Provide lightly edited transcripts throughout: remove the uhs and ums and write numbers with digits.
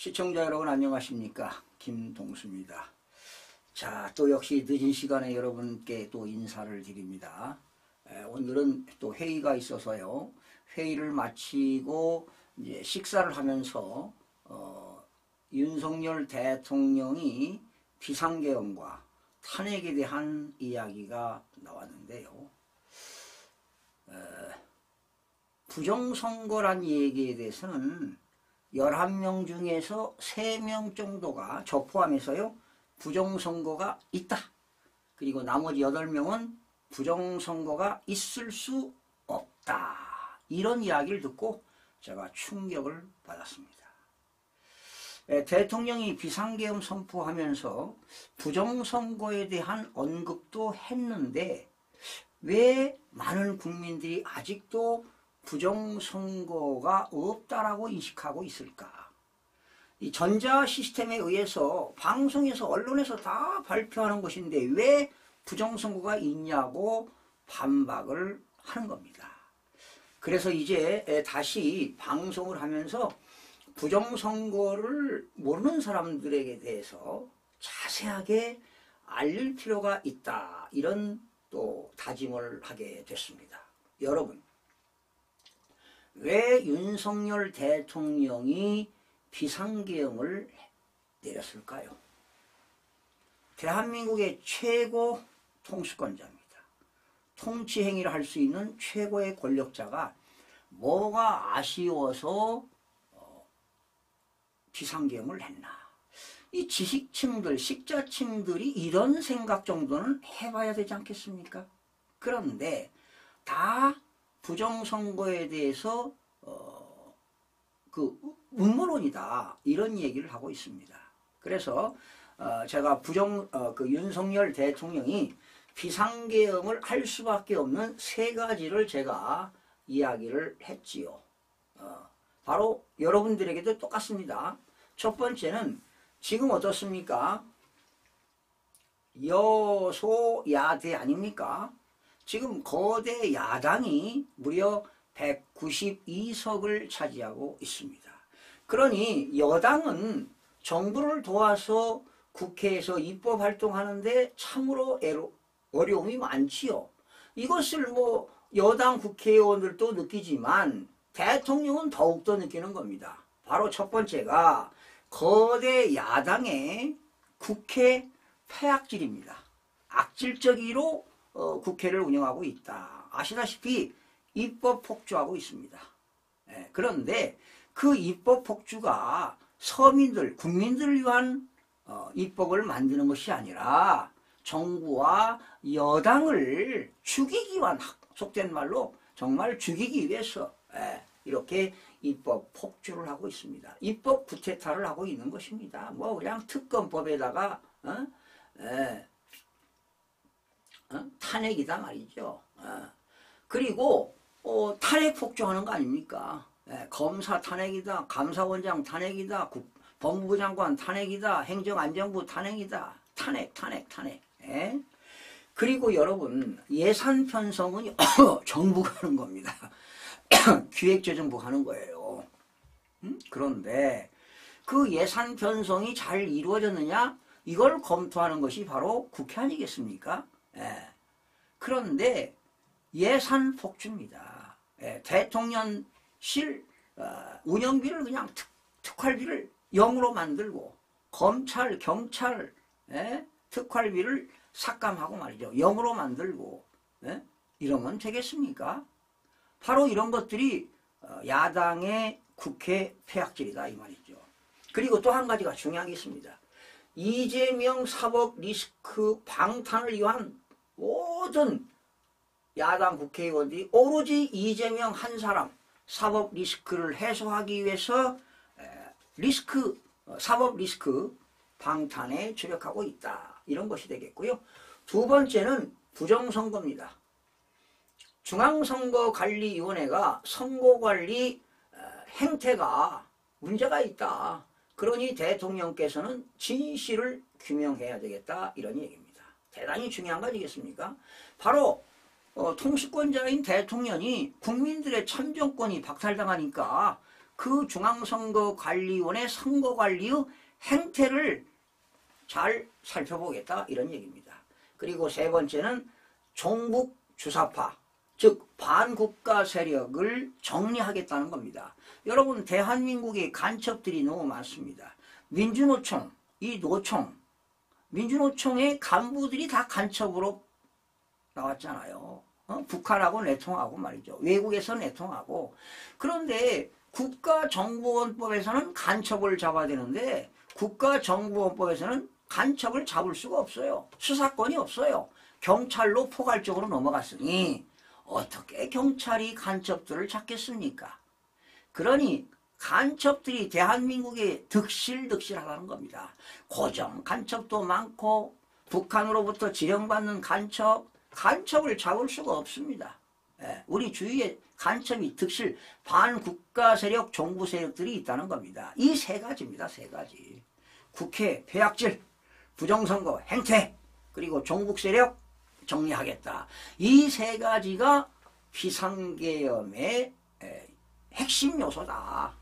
시청자 여러분 안녕하십니까? 김동수입니다. 자, 또 역시 늦은 시간에 여러분께 또 인사를 드립니다. 오늘은 또 회의가 있어서요. 회의를 마치고 이제 식사를 하면서 윤석열 대통령이 비상계엄과 탄핵에 대한 이야기가 나왔는데요. 부정선거란 얘기에 대해서는 11명 중에서 3명 정도가 저 포함해서요 부정선거가 있다. 그리고 나머지 8명은 부정선거가 있을 수 없다. 이런 이야기를 듣고 제가 충격을 받았습니다. 대통령이 비상계엄 선포하면서 부정선거에 대한 언급도 했는데 왜 많은 국민들이 아직도 부정선거가 없다라고 인식하고 있을까? 이 전자 시스템에 의해서 방송에서 언론에서 다 발표하는 것인데 왜 부정선거가 있냐고 반박을 하는 겁니다. 그래서 이제 다시 방송을 하면서 부정선거를 모르는 사람들에게 대해서 자세하게 알릴 필요가 있다. 이런 또 다짐을 하게 됐습니다. 여러분, 왜 윤석열 대통령이 비상계엄을 내렸을까요? 대한민국의 최고 통수권자입니다. 통치행위를 할 수 있는 최고의 권력자가 뭐가 아쉬워서 비상계엄을 했나? 이 지식층들, 식자층들이 이런 생각 정도는 해봐야 되지 않겠습니까? 그런데 다 부정선거에 대해서 음모론이다 이런 얘기를 하고 있습니다. 그래서 제가 윤석열 대통령이 비상계엄을 할 수밖에 없는 3가지를 제가 이야기를 했지요. 바로 여러분들에게도 똑같습니다. 첫 번째는 지금 어떻습니까? 여소야대 아닙니까? 지금 거대 야당이 무려 192석을 차지하고 있습니다. 그러니 여당은 정부를 도와서 국회에서 입법 활동하는데 참으로 어려움이 많지요. 이것을 여당 국회의원들도 느끼지만 대통령은 더욱더 느끼는 겁니다. 바로 첫 번째가 거대 야당의 국회 폐악질입니다. 악질적으로 국회를 운영하고 있다. 아시다시피 입법 폭주하고 있습니다. 그런데 그 입법 폭주가 서민들, 국민들을 위한 입법을 만드는 것이 아니라 정부와 여당을 죽이기 위한, 속된 말로 정말 죽이기 위해서 이렇게 입법 폭주를 하고 있습니다. 입법 구태타를 하고 있는 것입니다. 그냥 특검법에다가 탄핵이다 말이죠. 그리고 탄핵 폭주하는 거 아닙니까? 검사 탄핵이다, 감사원장 탄핵이다, 법무부 장관 탄핵이다, 행정안전부 탄핵이다. 탄핵. 그리고 여러분, 예산 편성은 정부가 하는 겁니다. 기획재정부가 하는 거예요. 그런데 그 예산 편성이 잘 이루어졌느냐? 이걸 검토하는 것이 바로 국회 아니겠습니까? 그런데 예산 폭주입니다. 대통령실 운영비를 그냥 특활비를 0으로 만들고 검찰, 경찰 특활비를 삭감하고 말이죠. 0으로 만들고 이러면 되겠습니까? 바로 이런 것들이 야당의 국회 폐악질이다 이 말이죠. 그리고 또 한 가지가 중요한 게 있습니다. 이재명 사법 리스크 방탄을 위한 모든 야당 국회의원들이 오로지 이재명 한 사람 사법 리스크를 해소하기 위해서 사법 리스크 방탄에 주력하고 있다. 이런 것이 되겠고요. 두 번째는 부정선거입니다. 중앙선거관리위원회가 선거관리 행태가 문제가 있다. 그러니 대통령께서는 진실을 규명해야 되겠다. 이런 얘기입니다. 대단히 중요한 거 아니겠습니까? 바로 통수권자인 대통령이 국민들의 참정권이 박탈당하니까 그 중앙선거관리위원회 선거관리의 행태를 잘 살펴보겠다 이런 얘기입니다. 그리고 세 번째는 종북 주사파, 즉 반국가 세력을 정리하겠다는 겁니다. 여러분 대한민국의 간첩들이 너무 많습니다. 민주노총, 이 노총, 민주노총의 간부들이 다 간첩으로 나왔잖아요. 북한하고 내통하고 말이죠. 외국에서 내통하고. 그런데 국가정보원법에서는 간첩을 잡아야 되는데 국가정보원법에서는 간첩을 잡을 수가 없어요. 수사권이 없어요. 경찰로 포괄적으로 넘어갔으니 어떻게 경찰이 간첩들을 잡겠습니까? 그러니 간첩들이 대한민국에 득실득실하다는 겁니다. 고정 간첩도 많고 북한으로부터 지령받는 간첩을 잡을 수가 없습니다. 우리 주위에 간첩이 득실 반국가 세력 정부 세력들이 있다는 겁니다. 이 세 가지입니다. 세 가지. 국회 폐악질, 부정선거 행태, 그리고 종북 세력 정리하겠다. 이 세 가지가 비상계엄의 핵심 요소다.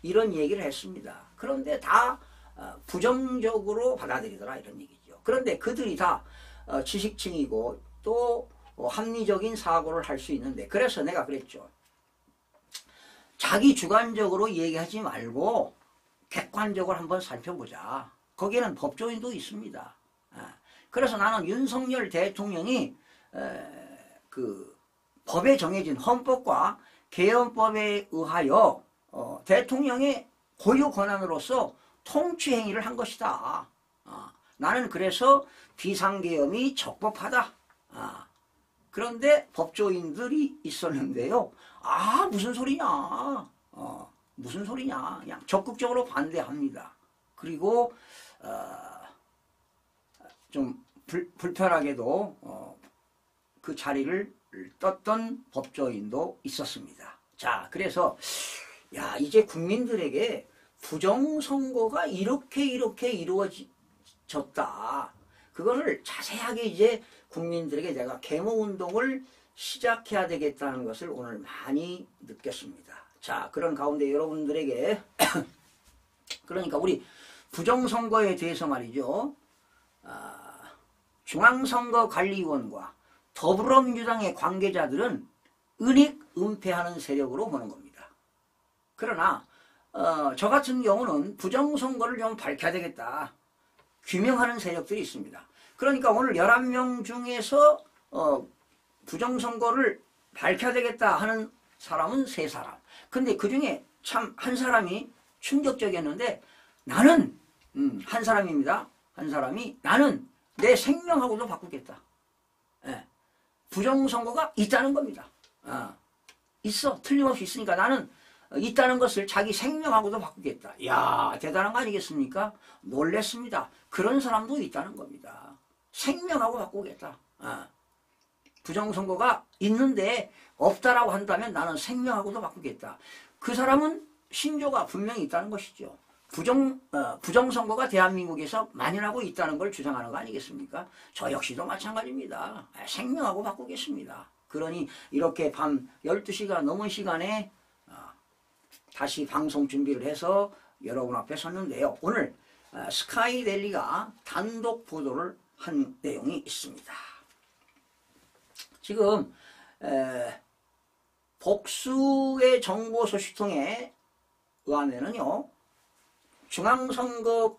이런 얘기를 했습니다. 그런데 다 부정적으로 받아들이더라 이런 얘기죠. 그런데 그들이 다 지식층이고 또 합리적인 사고를 할 수 있는데, 그래서 내가 그랬죠. 자기 주관적으로 얘기하지 말고 객관적으로 한번 살펴보자. 거기에는 법조인도 있습니다. 그래서 나는 윤석열 대통령이 그 법에 정해진 헌법과 개헌법에 의하여 대통령의 고유 권한으로서 통치 행위를 한 것이다. 나는 그래서 비상계엄이 적법하다. 그런데 법조인들이 있었는데요. 무슨 소리냐. 무슨 소리냐. 그냥 적극적으로 반대합니다. 그리고 좀 불편하게도 그 자리를 떴던 법조인도 있었습니다. 자, 그래서 이제 국민들에게 부정선거가 이렇게 이루어졌다. 그거를 자세하게 이제 국민들에게 내가 계모운동을 시작해야 되겠다는 것을 오늘 많이 느꼈습니다. 자, 그런 가운데 여러분들에게 그러니까 우리 부정선거에 대해서 말이죠. 중앙선거관리위원과 더불어민주당의 관계자들은 은폐하는 세력으로 보는 겁니다. 그러나 저 같은 경우는 부정선거를 좀 밝혀야 되겠다. 규명하는 세력들이 있습니다. 그러니까 오늘 11명 중에서 부정선거를 밝혀야 되겠다 하는 사람은 3사람. 근데 그 중에 참 한 사람이 충격적이었는데, 나는 한 사람입니다. 한 사람이 나는 내 생명하고도 바꾸겠다. 부정선거가 있다는 겁니다. 있어. 틀림없이 있으니까 나는 있다는 것을 자기 생명하고도 바꾸겠다. 이야, 대단한 거 아니겠습니까? 놀랬습니다. 그런 사람도 있다는 겁니다. 생명하고 바꾸겠다. 부정선거가 있는데 없다라고 한다면 나는 생명하고도 바꾸겠다. 그 사람은 신조가 분명히 있다는 것이죠. 부정선거가 대한민국에서 만연하고 있다는 걸 주장하는 거 아니겠습니까? 저 역시도 마찬가지입니다. 생명하고 바꾸겠습니다. 그러니 이렇게 밤 12시가 넘은 시간에 다시 방송 준비를 해서 여러분 앞에 섰는데요. 오늘 스카이데일리가 단독 보도를 한 내용이 있습니다. 지금 복수의 정보 소식통에 의하면은요, 중앙선거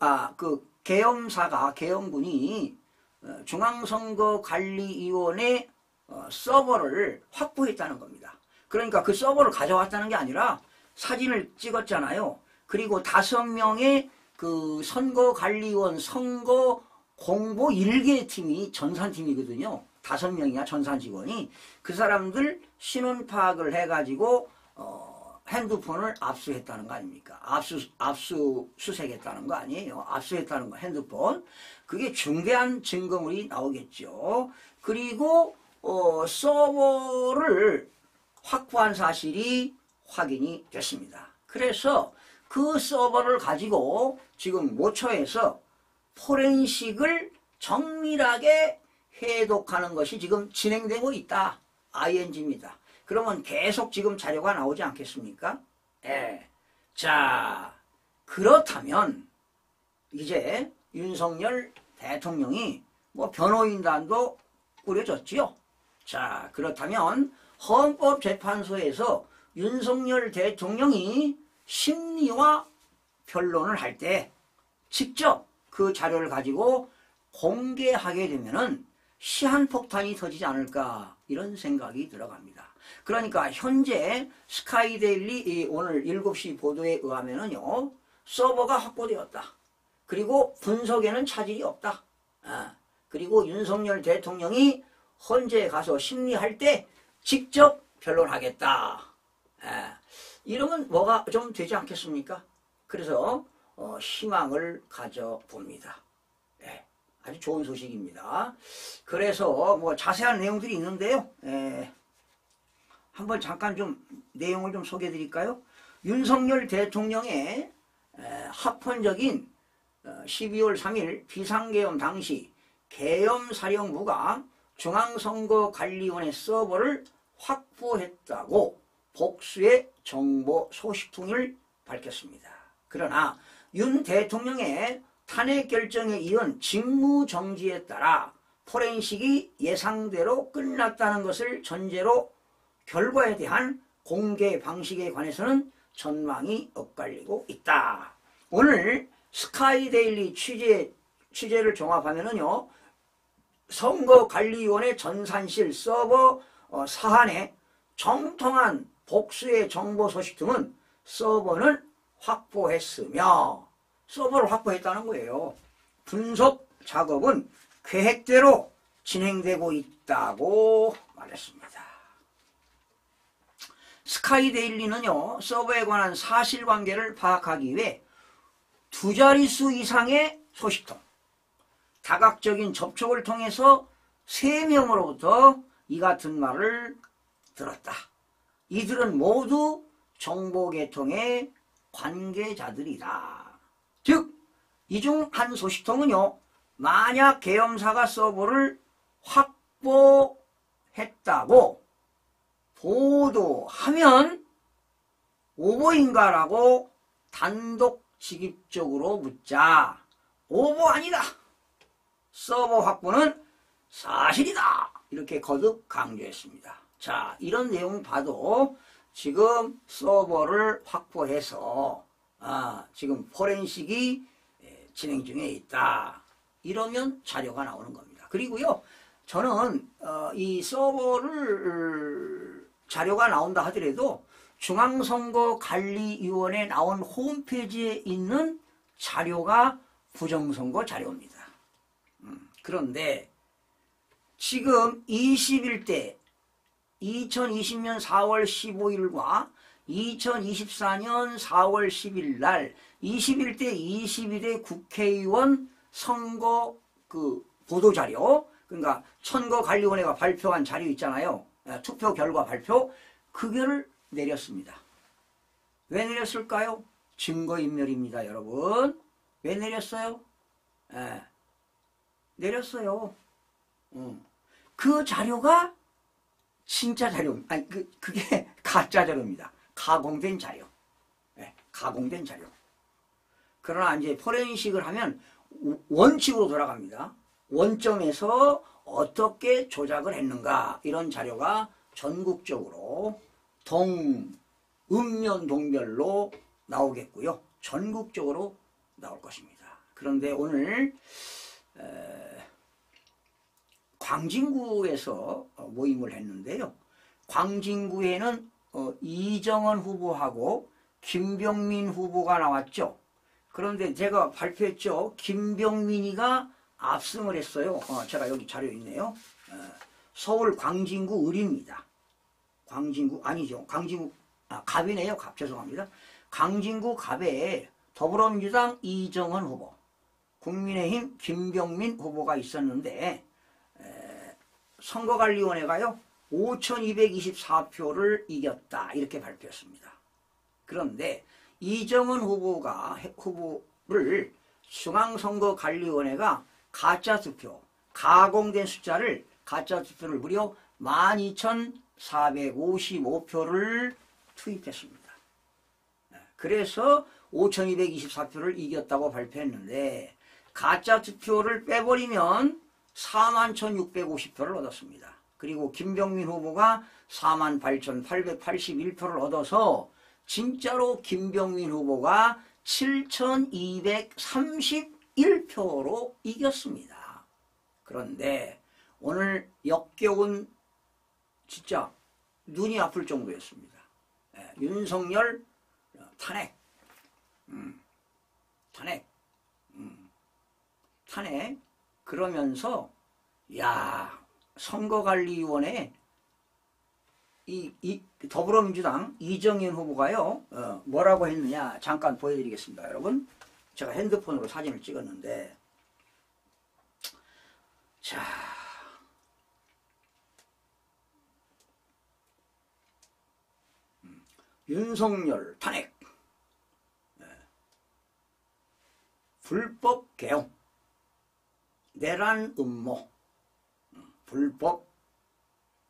계엄군이 중앙선거관리위원회 서버를 확보했다는 겁니다. 그러니까 그 서버를 가져왔다는 게 아니라 사진을 찍었잖아요. 그리고 5명의 그 선거관리위원 선거 공보 1개 팀이 전산팀이거든요. 5명이야 전산 직원이. 그 사람들 신원 파악을 해가지고 핸드폰을 압수했다는 거 아닙니까? 압수수색했다는 거 아니에요. 압수했다는 거, 핸드폰. 그게 중대한 증거물이 나오겠죠. 그리고 서버를 확보한 사실이 확인이 됐습니다. 그래서 그 서버를 가지고 지금 모처에서 포렌식을 정밀하게 해독하는 것이 지금 진행되고 있다. ING입니다. 그러면 계속 지금 자료가 나오지 않겠습니까? 자, 그렇다면 이제 윤석열 대통령이 뭐 변호인단도 꾸려졌지요. 자, 그렇다면 헌법재판소에서 윤석열 대통령이 심리와 변론을 할 때 직접 그 자료를 가지고 공개하게 되면은 시한폭탄이 터지지 않을까 이런 생각이 들어갑니다. 그러니까 현재 스카이데일리 오늘 7시 보도에 의하면은요, 서버가 확보되었다. 그리고 분석에는 차질이 없다. 그리고 윤석열 대통령이 헌재에 가서 심리할 때 직접 변론하겠다. 이러면 뭐가 좀 되지 않겠습니까? 그래서 희망을 가져봅니다. 아주 좋은 소식입니다. 그래서 뭐 자세한 내용들이 있는데요. 한번 잠깐 좀 내용을 좀 소개해 드릴까요? 윤석열 대통령의 합헌적인 12월 3일 비상계엄 당시 계엄사령부가 중앙선거관리위원회 서버를 확보했다고 복수의 정보 소식통을 밝혔습니다. 그러나 윤 대통령의 탄핵 결정에 이은 직무정지에 따라 포렌식이 예상대로 끝났다는 것을 전제로 결과에 대한 공개 방식에 관해서는 전망이 엇갈리고 있다. 오늘 스카이데일리 취재를 종합하면은요, 선거관리위원회 전산실 서버 사안에 정통한 복수의 정보 소식 등은 서버는 확보했으며, 서버를 확보했다는 거예요. 분석 작업은 계획대로 진행되고 있다고 말했습니다. 스카이데일리는요, 서버에 관한 사실관계를 파악하기 위해 2자릿수 이상의 소식통, 다각적인 접촉을 통해서 3명으로부터 이 같은 말을 들었다. 이들은 모두 정보계통의 관계자들이다. 즉, 이 중 한 소식통은요, 만약 계엄사가 서버를 확보했다고 보도하면 오보인가라고 단독직입적으로 묻자 오보 아니다, 서버 확보는 사실이다, 이렇게 거듭 강조했습니다. 자, 이런 내용 봐도 지금 서버를 확보해서 지금 포렌식이 진행 중에 있다, 이러면 자료가 나오는 겁니다. 그리고요, 저는 이 서버를 자료가 나온다 하더라도 중앙선거관리위원회에 나온 홈페이지에 있는 자료가 부정선거 자료입니다. 그런데 지금 21대 2020년 4월 15일과 2024년 4월 10일 날 21대 22대 국회의원 선거 보도자료, 그러니까 선거관리위원회가 발표한 자료 있잖아요. 투표 결과 발표, 그거를 내렸습니다. 왜 내렸을까요? 증거인멸입니다, 여러분. 왜 내렸어요? 내렸어요. 그 자료가 진짜 자료, 아니 그게 가짜 자료입니다. 가공된 자료. 가공된 자료. 그러나 이제 포렌식을 하면 원칙으로 돌아갑니다. 원점에서 어떻게 조작을 했는가, 이런 자료가 전국적으로 음년 동별로 나오겠고요. 전국적으로 나올 것입니다. 그런데 오늘 광진구에서 모임을 했는데요. 광진구에는 이정원 후보하고 김병민 후보가 나왔죠. 그런데 제가 발표했죠. 김병민이가 압승을 했어요. 제가 여기 자료 있네요. 서울 광진구 을입니다. 광진구 아니죠. 광진구 갑이네요. 갑, 죄송합니다. 광진구 갑에 더불어민주당 이정원 후보, 국민의힘 김병민 후보가 있었는데 선거관리위원회가요 5,224표를 이겼다, 이렇게 발표했습니다. 그런데 이정원 후보를 중앙선거관리위원회가 가짜투표, 가공된 숫자를, 가짜투표를 무려 12,455표를 투입했습니다. 그래서 5224표를 이겼다고 발표했는데 가짜 투표를 빼버리면 41,650표를 얻었습니다. 그리고 김병민 후보가 48,881표를 얻어서 진짜로 김병민 후보가 7,231표로 이겼습니다. 그런데 오늘 역겨운 진짜 눈이 아플 정도였습니다. 윤석열 탄핵, 탄핵 그러면서 야 선거관리위원회 이 더불어민주당 이정현 후보가요 뭐라고 했느냐 잠깐 보여드리겠습니다. 여러분 제가 핸드폰으로 사진을 찍었는데 자 윤석열 탄핵 불법 개헌 내란 음모 불법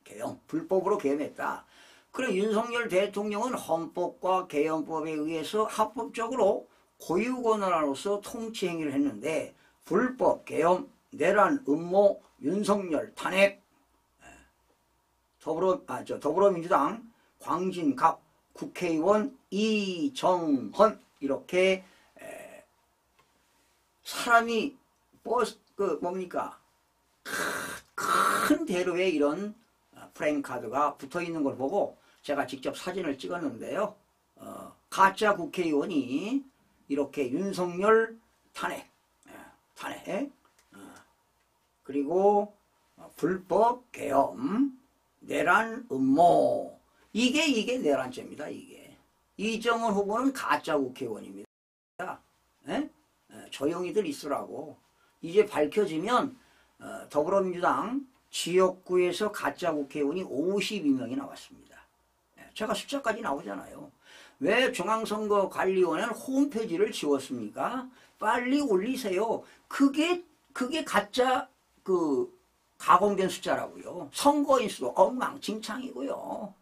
개헌 불법으로 개헌했다. 그럼 윤석열 대통령은 헌법과 개헌법에 의해서 합법적으로 고유권한으로서 통치 행위를 했는데 불법 개헌 내란 음모 윤석열 탄핵 더불어민주당 광진갑 국회의원 이정헌 이렇게 사람이 버스 뭡니까 큰 대로에 이런 프레임카드가 붙어있는 걸 보고 제가 직접 사진을 찍었는데요. 가짜 국회의원이 이렇게 윤석열 탄핵 그리고 불법 개헌 내란 음모 이게 내란죄입니다. 이게 이정헌 후보는 가짜 국회의원입니다. 조용히들 있으라고. 이제 밝혀지면 더불어민주당 지역구에서 가짜 국회의원이 52명이 나왔습니다. 제가 숫자까지 나오잖아요. 왜 중앙선거관리위원회는 홈페이지를 지웠습니까? 빨리 올리세요. 그게 가짜 가공된 숫자라고요. 선거인수도 엉망진창이고요.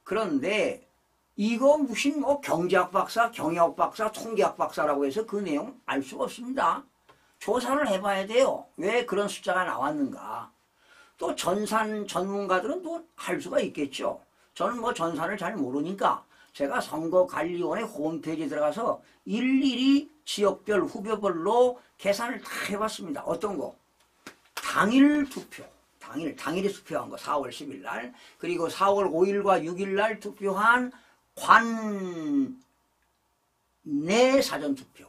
그런데 이거 무슨 경제학 박사, 경영학 박사, 통계학 박사라고 해서 그 내용 알 수가 없습니다. 조사를 해봐야 돼요. 왜 그런 숫자가 나왔는가. 또 전산 전문가들은 또 할 수가 있겠죠. 저는 전산을 잘 모르니까 제가 선거관리위원회 홈페이지에 들어가서 일일이 지역별 후보별로 계산을 다 해봤습니다. 어떤 거? 당일 투표. 당일에 투표한 거 4월 10일 날 그리고 4월 5일과 6일 날 투표한 관내 사전투표,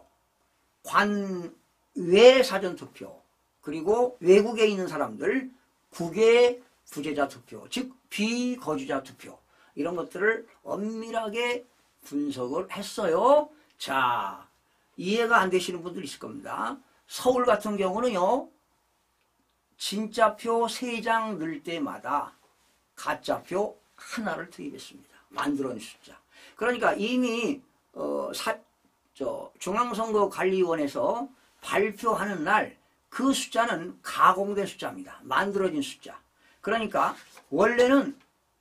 관외 사전투표, 그리고 외국에 있는 사람들 국외 부재자 투표, 즉 비거주자 투표 이런 것들을 엄밀하게 분석을 했어요. 자, 이해가 안 되시는 분들 있을 겁니다. 서울 같은 경우는요. 진짜표 3장 넣을 때마다 가짜표 하나를 투입했습니다. 만들어낸 숫자. 그러니까 이미 중앙선거관리위원회에서 발표하는 날 그 숫자는 가공된 숫자입니다. 만들어진 숫자. 그러니까 원래는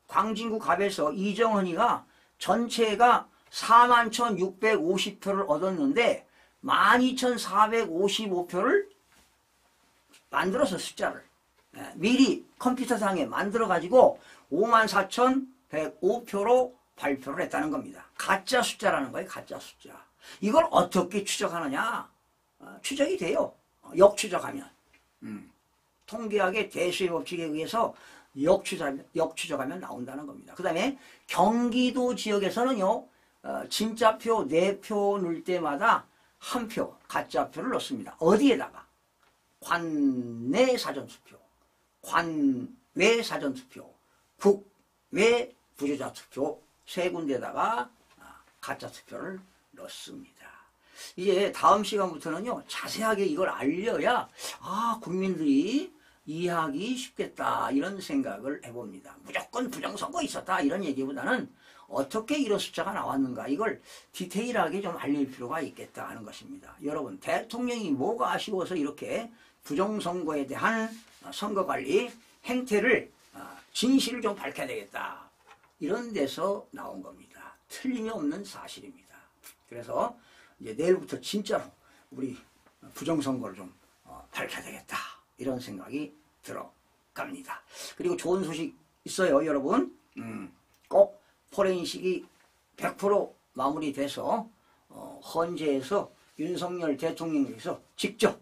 광진구 갑에서 이정헌이가 전체가 41,650표를 얻었는데 12,455표를 만들어서 숫자를 미리 컴퓨터상에 만들어가지고 54,105표로 발표를 했다는 겁니다. 가짜 숫자라는 거예요. 가짜 숫자. 이걸 어떻게 추적하느냐. 추적이 돼요. 역추적하면. 통계학의 대수의 법칙에 의해서 역추적하면 나온다는 겁니다. 그 다음에 경기도 지역에서는요. 진짜표 4표 넣을 때마다 1표 가짜표를 넣습니다. 어디에다가? 관내 사전투표, 관외 사전투표, 국외 부재자 투표 3군데다가 가짜 투표를 넣습니다. 이제 다음 시간부터는요 자세하게 이걸 알려야 국민들이 이해하기 쉽겠다 이런 생각을 해봅니다. 무조건 부정선거 있었다 이런 얘기보다는 어떻게 이런 숫자가 나왔는가 이걸 디테일하게 좀 알릴 필요가 있겠다 하는 것입니다. 여러분 대통령이 뭐가 아쉬워서 이렇게 부정선거에 대한 선거관리 행태를 진실을 좀 밝혀야 되겠다 이런 데서 나온 겁니다. 틀림이 없는 사실입니다. 그래서 이제 내일부터 진짜로 우리 부정선거를 좀 밝혀야 되겠다 이런 생각이 들어갑니다. 그리고 좋은 소식 있어요, 여러분. 꼭 포렌식이 100% 마무리돼서 헌재에서 윤석열 대통령께서 직접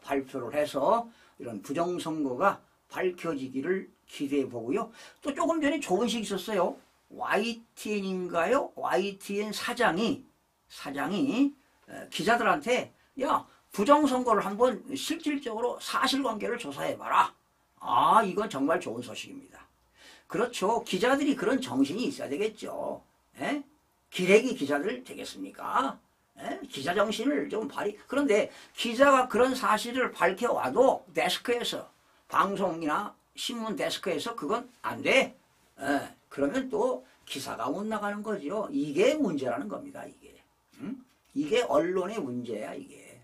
발표를 해서 이런 부정선거가 밝혀지기를 기대해 보고요. 또 조금 전에 좋은 소식이 있었어요. YTN인가요? YTN 사장이 기자들한테 야, 부정선거를 한번 실질적으로 사실관계를 조사해봐라. 아, 이건 정말 좋은 소식입니다. 그렇죠. 기자들이 그런 정신이 있어야 되겠죠. 에? 기레기 기자들 되겠습니까? 에? 기자 정신을 좀 그런데 기자가 그런 사실을 밝혀와도 데스크에서 방송이나 신문 데스크에서 그건 안 돼. 그러면 또 기사가 못 나가는 거죠. 이게 문제라는 겁니다. 이게. 이게 언론의 문제야. 이게.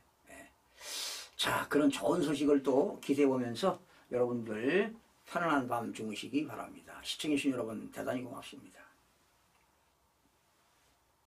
자, 그런 좋은 소식을 또 기대해 보면서 여러분들 편안한 밤 주무시기 바랍니다. 시청해주신 여러분 대단히 고맙습니다.